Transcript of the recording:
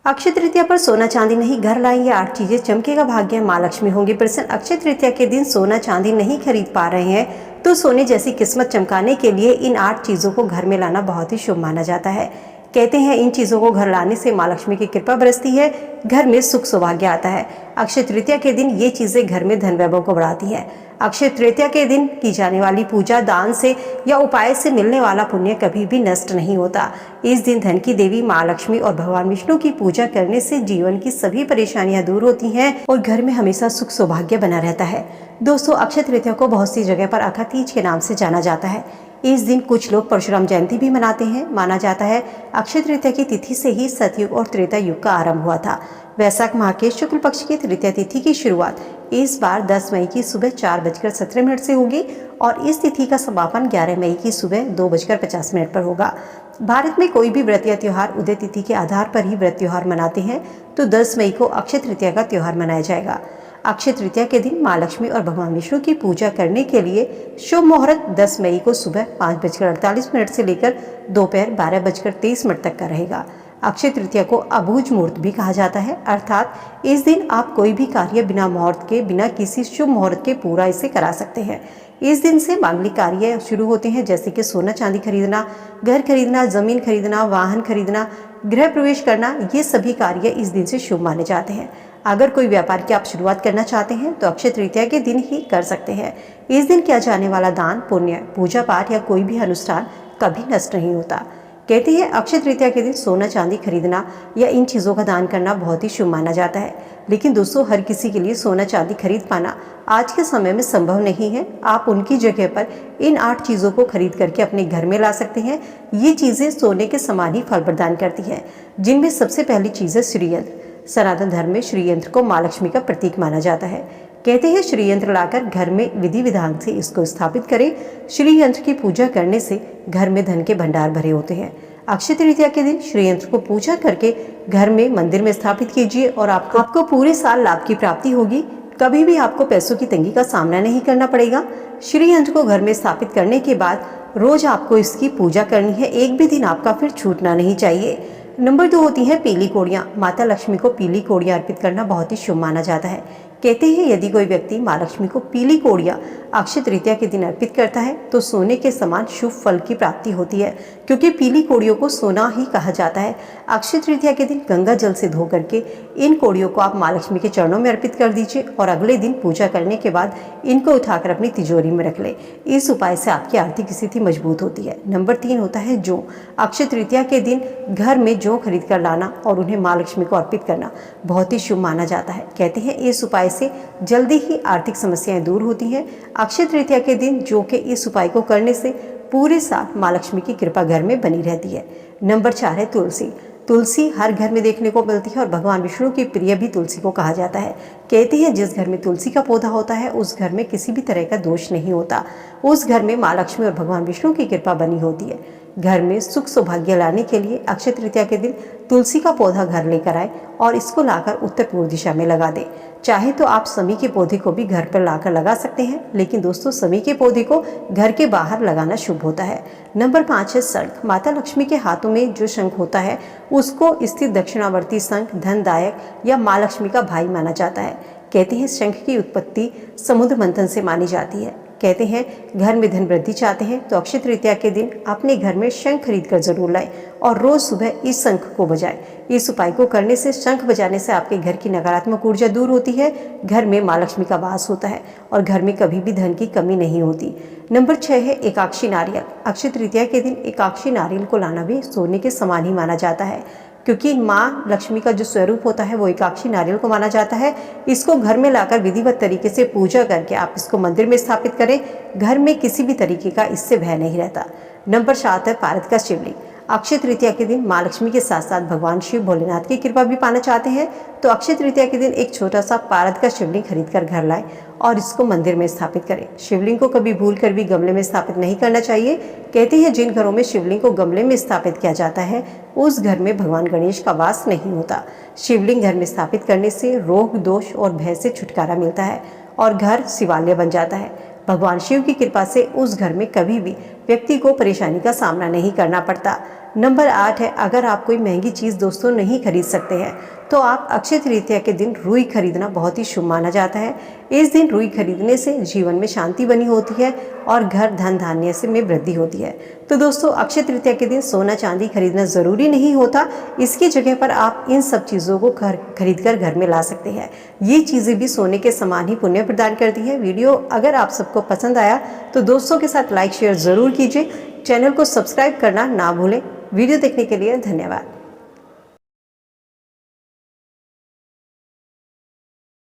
अक्षय तृतीया पर सोना चांदी नहीं घर लाएंगे 8 चीजें, चमकेगा भाग्य, माँ लक्ष्मी होंगी प्रसन्न। अक्षय तृतीया के दिन सोना चांदी नहीं खरीद पा रहे हैं तो सोने जैसी किस्मत चमकाने के लिए इन 8 चीजों को घर में लाना बहुत ही शुभ माना जाता है। कहते हैं इन चीजों को घर लाने से माँ लक्ष्मी की कृपा बरसती है, घर में सुख सौभाग्य आता है। अक्षय तृतीया के दिन ये चीजें घर में धन वैभव को बढ़ाती है। अक्षय तृतीया के दिन की जाने वाली पूजा, दान से या उपाय से मिलने वाला पुण्य कभी भी नष्ट नहीं होता। इस दिन धन की देवी माँ लक्ष्मी और भगवान विष्णु की पूजा करने से जीवन की सभी परेशानियां दूर होती हैं और घर में हमेशा सुख सौभाग्य बना रहता है। दोस्तों, अक्षय तृतीया को बहुत सी जगह पर अखा तीज के नाम से जाना जाता है। इस दिन कुछ लोग परशुराम जयंती भी मनाते हैं। माना जाता है अक्षय तृतीया की तिथि से ही सतयुग और त्रेता युग का आरंभ हुआ था। वैशाख माह के शुक्ल पक्ष की तृतीया तिथि की शुरुआत इस बार 10 मई की सुबह 4:17 से होगी और इस तिथि का समापन 11 मई की सुबह 2:50 पर होगा। भारत में कोई भी व्रत या त्योहार उदय तिथि के आधार पर ही व्रत त्योहार मनाते हैं, तो 10 मई को अक्षय तृतीया का त्योहार मनाया जाएगा। अक्षय तृतीया के दिन माँ लक्ष्मी और भगवान विष्णु की पूजा करने के लिए शुभ मुहूर्त 10 मई को सुबह 5:48 से लेकर दोपहर 12:23 तक का रहेगा। अक्षय तृतीया को अबूझ मुहूर्त भी कहा जाता है, अर्थात इस दिन आप कोई भी कार्य बिना मुहूर्त के, बिना किसी शुभ मुहूर्त के पूरा इसे करा सकते हैं। इस दिन से मांगलिक कार्य शुरू होते हैं, जैसे कि सोना चांदी खरीदना, घर खरीदना, जमीन खरीदना, वाहन खरीदना, गृह प्रवेश करना, ये सभी कार्य इस दिन से शुभ माने जाते हैं। अगर कोई व्यापार की आप शुरुआत करना चाहते हैं तो अक्षय तृतीया के दिन ही कर सकते हैं। इस दिन किया जाने वाला दान, पुण्य, पूजा पाठ या कोई भी अनुष्ठान कभी नष्ट नहीं होता। कहते हैं अक्षय तृतीया के दिन सोना चांदी खरीदना या इन चीज़ों का दान करना बहुत ही शुभ माना जाता है। लेकिन दोस्तों, हर किसी के लिए सोना चांदी खरीद पाना आज के समय में संभव नहीं है। आप उनकी जगह पर इन 8 चीज़ों को खरीद करके अपने घर में ला सकते हैं। ये चीज़ें सोने के समान ही फल प्रदान करती हैं, जिनमें सबसे पहली चीज़ है श्रीयंत्र। सनातन धर्म में श्रीयंत्र को माँ लक्ष्मी का प्रतीक माना जाता है। कहते हैं श्रीयंत्र लाकर घर में विधि विधान से इसको स्थापित करें। श्रीयंत्र की पूजा करने से घर में धन के भंडार भरे होते हैं। अक्षय तृतीया के दिन श्रीयंत्र को पूजा करके घर में मंदिर में स्थापित कीजिए और आपको पूरे साल लाभ की प्राप्ति होगी। कभी भी आपको पैसों की तंगी का सामना नहीं करना पड़ेगा। श्रीयंत्र को घर में स्थापित करने के बाद रोज आपको इसकी पूजा करनी है, एक भी दिन आपका फिर छूटना नहीं चाहिए। नंबर 2 होती है पीली कोड़ियाँ। माता लक्ष्मी को पीली कोड़ियाँ अर्पित करना बहुत ही शुभ माना जाता है। कहते हैं यदि कोई व्यक्ति माँ लक्ष्मी को पीली कोड़ियाँ अक्षय तृतीया के दिन अर्पित करता है तो सोने के समान शुभ फल की प्राप्ति होती है, क्योंकि पीली कोड़ियों को सोना ही कहा जाता है। अक्षय तृतीया के दिन गंगा जल से धो करके इन कोड़ियों को आप माँ लक्ष्मी के चरणों में अर्पित कर दीजिए और अगले दिन पूजा करने के बाद इनको उठाकर अपनी तिजोरी में रख ले। इस उपाय से आपकी आर्थिक स्थिति मजबूत होती है। नंबर 3 होता है जौ। अक्षय तृतीया के दिन घर में जौ खरीद कर लाना और उन्हें माँ लक्ष्मी को अर्पित करना बहुत ही शुभ माना जाता है। कहते हैं इस उपाय से जल्दी ही आर्थिक समस्याएं दूर होती हैं। अक्षय तृतीया के दिन जौ के इस उपाय को करने से पूरे साल माँ लक्ष्मी की कृपा घर में बनी रहती है। नंबर 4 है तुलसी। तुलसी हर घर में देखने को मिलती है और भगवान विष्णु की प्रिय भी तुलसी को कहा जाता है। कहते हैं जिस घर में तुलसी का पौधा होता है उस घर में किसी भी तरह का दोष नहीं होता, उस घर में माँ लक्ष्मी और भगवान विष्णु की कृपा बनी होती है। घर में सुख सौभाग्य लाने के लिए अक्षय तृतीया के दिन तुलसी का पौधा घर लेकर आए और इसको लाकर उत्तर पूर्व दिशा में लगा दें। चाहे तो आप समी के पौधे को भी घर पर लाकर लगा सकते हैं, लेकिन दोस्तों समी के पौधे को घर के बाहर लगाना शुभ होता है। नंबर 5 है शंख। माता लक्ष्मी के हाथों में जो शंख होता है उसको स्थिर दक्षिणावर्ती शंख धनदायक या माँ लक्ष्मी का भाई माना जाता है। कहते हैं शंख की उत्पत्ति समुद्र मंथन से मानी जाती है। कहते हैं घर में धन वृद्धि चाहते हैं तो अक्षय तृतीया के दिन अपने घर में शंख खरीद कर जरूर लाएं और रोज सुबह इस शंख को बजाएं। इस उपाय को करने से, शंख बजाने से आपके घर की नकारात्मक ऊर्जा दूर होती है, घर में माँ लक्ष्मी का वास होता है और घर में कभी भी धन की कमी नहीं होती। नंबर 6 है एकाक्षी नारियल। अक्षय तृतीया के दिन एकाक्षी नारियल को लाना भी सोने के समान ही माना जाता है, क्योंकि माँ लक्ष्मी का जो स्वरूप होता है वो एकाक्षी नारियल को माना जाता है। इसको घर में लाकर विधिवत तरीके से पूजा करके आप इसको मंदिर में स्थापित करें। घर में किसी भी तरीके का इससे भय नहीं रहता। नंबर 7 है पारद का शिवलिंग। अक्षय तृतीया के दिन माँ लक्ष्मी के साथ साथ भगवान शिव भोलेनाथ की कृपा भी पाना चाहते हैं तो अक्षय तृतीया के दिन एक छोटा सा पारद का शिवलिंग खरीद कर घर लाएं और इसको मंदिर में स्थापित करें। शिवलिंग को कभी भूल कर भी गमले में स्थापित नहीं करना चाहिए। कहते हैं जिन घरों में शिवलिंग को गमले में स्थापित किया जाता है उस घर में भगवान गणेश का वास नहीं होता। शिवलिंग घर में स्थापित करने से रोग, दोष और भय से छुटकारा मिलता है और घर शिवालय बन जाता है। भगवान शिव की कृपा से उस घर में कभी भी व्यक्ति को परेशानी का सामना नहीं करना पड़ता। नंबर 8 है, अगर आप कोई महंगी चीज़ दोस्तों नहीं खरीद सकते हैं तो आप अक्षय तृतीया के दिन रुई खरीदना बहुत ही शुभ माना जाता है। इस दिन रुई खरीदने से जीवन में शांति बनी होती है और घर धन धान्य से में वृद्धि होती है। तो दोस्तों अक्षय तृतीया के दिन सोना चांदी खरीदना ज़रूरी नहीं होता, इसकी जगह पर आप इन सब चीज़ों को खरीद कर घर में ला सकते हैं। ये चीज़ें भी सोने के समान ही पुण्य प्रदान करती है। वीडियो अगर आप सबको पसंद आया तो दोस्तों के साथ लाइक शेयर ज़रूर कीजिए। चैनल को सब्सक्राइब करना ना भूलें। वीडियो देखने के लिए धन्यवाद।